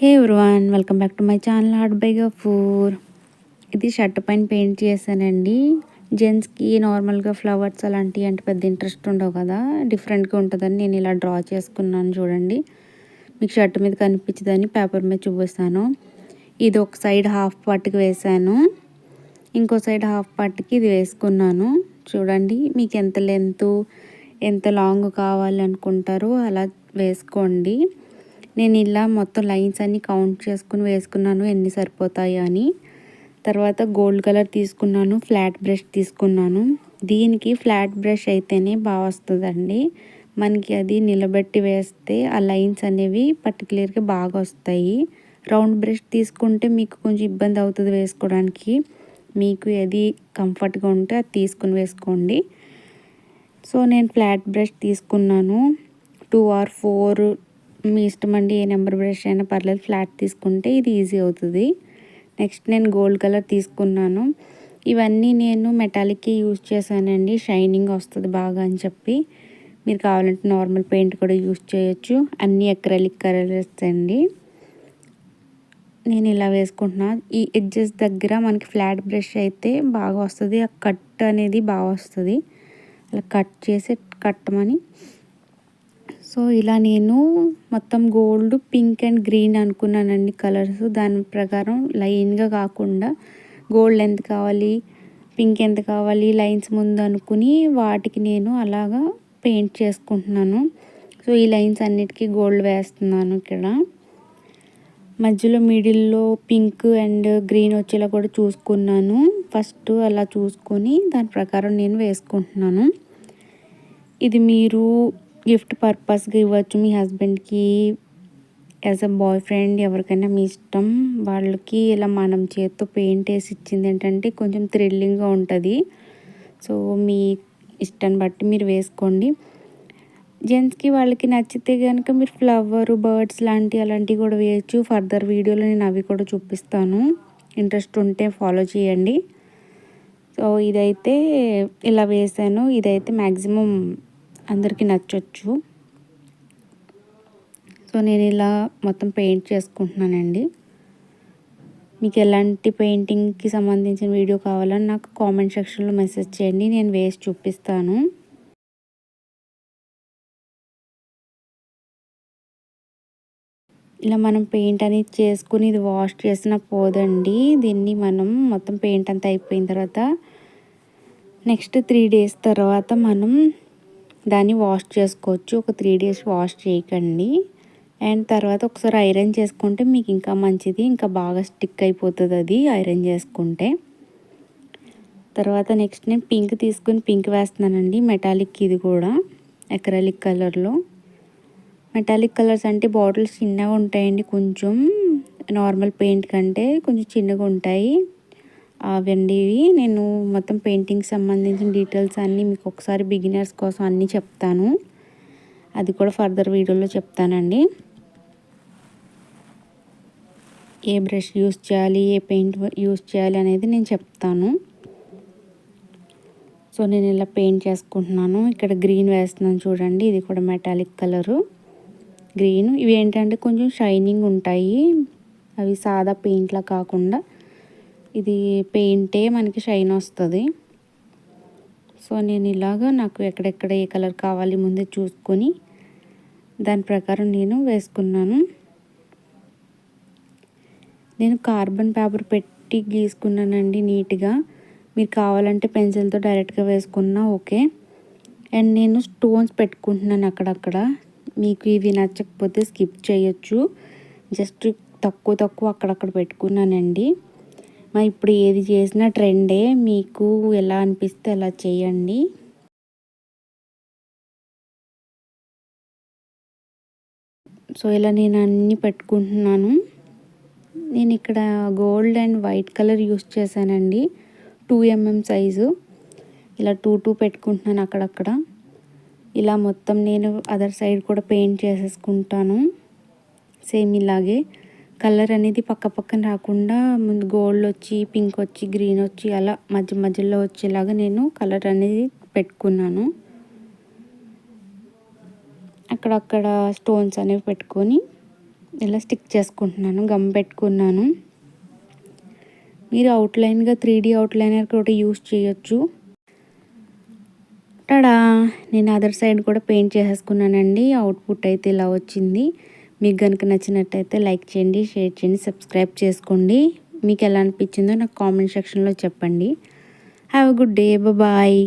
Hey everyone, welcome back to my channel art by Gafoor. ఇది shirt పైన paint చేశానండి. జెంట్స్కి నార్మల్గా ఫ్లవర్స్ అలాంటివి అంటే పెద్ద ఇంట్రెస్ట్ ఉండవు కదా, డిఫరెంట్గా ఉంటుందని నేను ఇలా డ్రా చేసుకున్నాను. చూడండి, మీకు షర్ట్ మీద కనిపించదని పేపర్ మీద చూపిస్తాను. ఇది ఒక సైడ్ హాఫ్ పార్ట్కి వేసాను, ఇంకో సైడ్ హాఫ్ పార్ట్కి ఇది వేసుకున్నాను. చూడండి, మీకు ఎంత లెంత్ ఎంత లాంగ్ కావాలి అనుకుంటారో అలా వేసుకోండి. నేను ఇలా మొత్తం లైన్స్ అన్నీ కౌంట్ చేసుకుని వేసుకున్నాను ఎన్ని సరిపోతాయి అని. తర్వాత గోల్డ్ కలర్ తీసుకున్నాను, ఫ్లాట్ బ్రష్ తీసుకున్నాను. దీనికి ఫ్లాట్ బ్రష్ అయితేనే బాగా వస్తుందండి. మనకి అది నిలబెట్టి వేస్తే ఆ లైన్స్ అనేవి పర్టికులర్గా బాగా వస్తాయి. రౌండ్ బ్రష్ తీసుకుంటే మీకు కొంచెం ఇబ్బంది అవుతుంది వేసుకోవడానికి. మీకు ఏది కంఫర్ట్గా ఉంటే అది తీసుకుని వేసుకోండి. సో నేను ఫ్లాట్ బ్రష్ తీసుకున్నాను. 2 or 4 మీ ఇష్టం అండి, ఏ నెంబర్ బ్రష్ అయినా పర్లేదు. ఫ్లాట్ తీసుకుంటే ఇది ఈజీ అవుతుంది. నెక్స్ట్ నేను గోల్డ్ కలర్ తీసుకున్నాను. ఇవన్నీ నేను మెటాలిక్కి యూజ్ చేశానండి, షైనింగ్ వస్తుంది బాగా అని చెప్పి. మీరు కావాలంటే నార్మల్ పెయింట్ కూడా యూజ్ చేయొచ్చు. అన్నీ అక్రిలిక్ కలర్స్ అండి. నేను ఇలా వేసుకుంటున్నా. ఈ ఎడ్జెస్ దగ్గర మనకి ఫ్లాట్ బ్రష్ అయితే బాగా వస్తుంది, ఆ కట్ అనేది బాగా వస్తుంది. అలా కట్ చేసి కట్టమని. సో ఇలా నేను మొత్తం గోల్డ్, పింక్ అండ్ గ్రీన్ అనుకున్నానండి కలర్స్. దాని ప్రకారం లైన్గా కాకుండా గోల్డ్ ఎంత కావాలి, పింక్ ఎంత కావాలి, లైన్స్ ముందు అనుకుని వాటికి నేను అలాగా పెయింట్ చేసుకుంటున్నాను. సో ఈ లైన్స్ అన్నిటికీ గోల్డ్ వేస్తున్నాను. ఇక్కడ మధ్యలో మిడిల్లో పింక్ అండ్ గ్రీన్ వచ్చేలా కూడా చూసుకున్నాను. ఫస్ట్ అలా చూసుకొని దాని ప్రకారం నేను వేసుకుంటున్నాను. ఇది మీరు గిఫ్ట్ పర్పస్గా ఇవ్వచ్చు మీ హస్బెండ్కి, యాజ్ అ బాయ్ ఫ్రెండ్, ఎవరికైనా మీ ఇష్టం. వాళ్ళకి ఇలా మనం చేత్తో పెయింట్ వేసి ఇచ్చింది ఏంటంటే కొంచెం థ్రిల్లింగ్గా ఉంటుంది. సో మీ ఇష్టాన్ని బట్టి మీరు వేసుకోండి. జెంట్స్కి వాళ్ళకి నచ్చితే కనుక మీరు ఫ్లవర్, బర్డ్స్ అలాంటివి కూడా వేయచ్చు. ఫర్దర్ వీడియోలో నేను అవి కూడా చూపిస్తాను, ఇంట్రెస్ట్ ఉంటే ఫాలో చేయండి. సో ఇదైతే ఇలా వేసాను. ఇదైతే మ్యాక్సిమం అందరికీ నచ్చొచ్చు. సో నేను ఇలా మొత్తం పెయింట్ చేసుకుంటున్నానండి. మీకు ఎలాంటి పెయింటింగ్కి సంబంధించిన వీడియో కావాలని నాకు కామెంట్ సెక్షన్లో మెసేజ్ చేయండి, నేను వేసి చూపిస్తాను. ఇలా మనం పెయింట్ అనేది చేసుకుని ఇది వాష్ చేసిన పోదండి. దీన్ని మనం మొత్తం పెయింట్ అంతా అయిపోయిన తర్వాత నెక్స్ట్ 3 days తర్వాత మనం దాన్ని వాష్ చేసుకోవచ్చు. ఒక 3 days వాష్ చేయకండి. అండ్ తర్వాత ఒకసారి ఐరన్ చేసుకుంటే మీకు ఇంకా మంచిది, ఇంకా బాగా స్టిక్ అయిపోతుంది అది ఐరన్ చేసుకుంటే. తర్వాత నెక్స్ట్ నేను పింక్ తీసుకుని పింక్ వేస్తున్నానండి. మెటాలిక్, ఇది కూడా అక్రిలిక్ కలర్లో. మెటాలిక్ కలర్స్ అంటే బాటిల్స్ చిన్నగా ఉంటాయండి, కొంచెం నార్మల్ పెయింట్ కంటే కొంచెం చిన్నగా ఉంటాయి అవండి. ఇవి నేను మొత్తం పెయింటింగ్ సంబంధించిన డీటెయిల్స్ అన్నీ మీకు ఒకసారి బిగినర్స్ కోసం అన్నీ చెప్తాను, అది కూడా ఫర్దర్ వీడియోలో చెప్తానండి. ఏ బ్రష్ యూస్ చేయాలి, ఏ పెయింట్ యూస్ చేయాలి అనేది నేను చెప్తాను. సో నేను ఇలా పెయింట్ చేసుకుంటున్నాను. ఇక్కడ గ్రీన్ వేస్తున్నాను చూడండి, ఇది కూడా మెటాలిక్ కలరు గ్రీన్. ఇవి ఏంటంటే కొంచెం షైనింగ్ ఉంటాయి, అవి సాదా పెయింట్లా కాకుండా ఇది పెయింటే మనకి షైన్ వస్తుంది. సో నేను ఇలాగా నాకు ఎక్కడెక్కడ ఏ కలర్ కావాలి ముందే చూసుకొని దాని ప్రకారం నేను వేసుకున్నాను. నేను కార్బన్ పేపర్ పెట్టి గీసుకున్నానండి నీట్గా. మీరు కావాలంటే పెన్సిల్తో డైరెక్ట్గా వేసుకున్నా ఓకే. అండ్ నేను స్టోన్స్ పెట్టుకుంటున్నాను అక్కడక్కడ. మీకు ఇవి నచ్చకపోతే స్కిప్ చేయొచ్చు. జస్ట్ తక్కువ అక్కడక్కడ పెట్టుకున్నానండి. ఇప్పుడు ఏది చేసినా ట్రెండే, మీకు ఎలా అనిపిస్తే అలా చేయండి. సో ఇలా నేను అన్నీ పెట్టుకుంటున్నాను. నేను ఇక్కడ gold and white colour use చేశానండి, 2 mm సైజు. ఇలా 2 పెట్టుకుంటున్నాను అక్కడక్కడ. ఇలా మొత్తం నేను అదర్ సైడ్ కూడా పెయింట్ చేసేసుకుంటాను సేమ్ ఇలాగే. కలర్ అనేది పక్కన రాకుండా ముందు గోల్డ్ వచ్చి, పింక్ వచ్చి, గ్రీన్ వచ్చి, అలా మధ్యలో వచ్చేలాగా నేను కలర్ అనేది పెట్టుకున్నాను. అక్కడక్కడ స్టోన్స్ అనేవి పెట్టుకొని ఇలా స్టిక్ చేసుకుంటున్నాను, గమ్ పెట్టుకున్నాను. మీరు అవుట్లైన్గా 3D అవుట్లైనర్ కూడా యూస్ చేయొచ్చు. టడా, నేను అదర్ సైడ్ కూడా పెయింట్ చేసేసుకున్నానండి. అవుట్పుట్ అయితే ఇలా వచ్చింది. మీకు కనుక నచ్చినట్టయితే లైక్ చేయండి, షేర్ చేయండి, సబ్స్క్రైబ్ చేసుకోండి. మీకు ఎలా అనిపించిందో నాకు కామెంట్ సెక్షన్లో చెప్పండి. Have a good day, bye.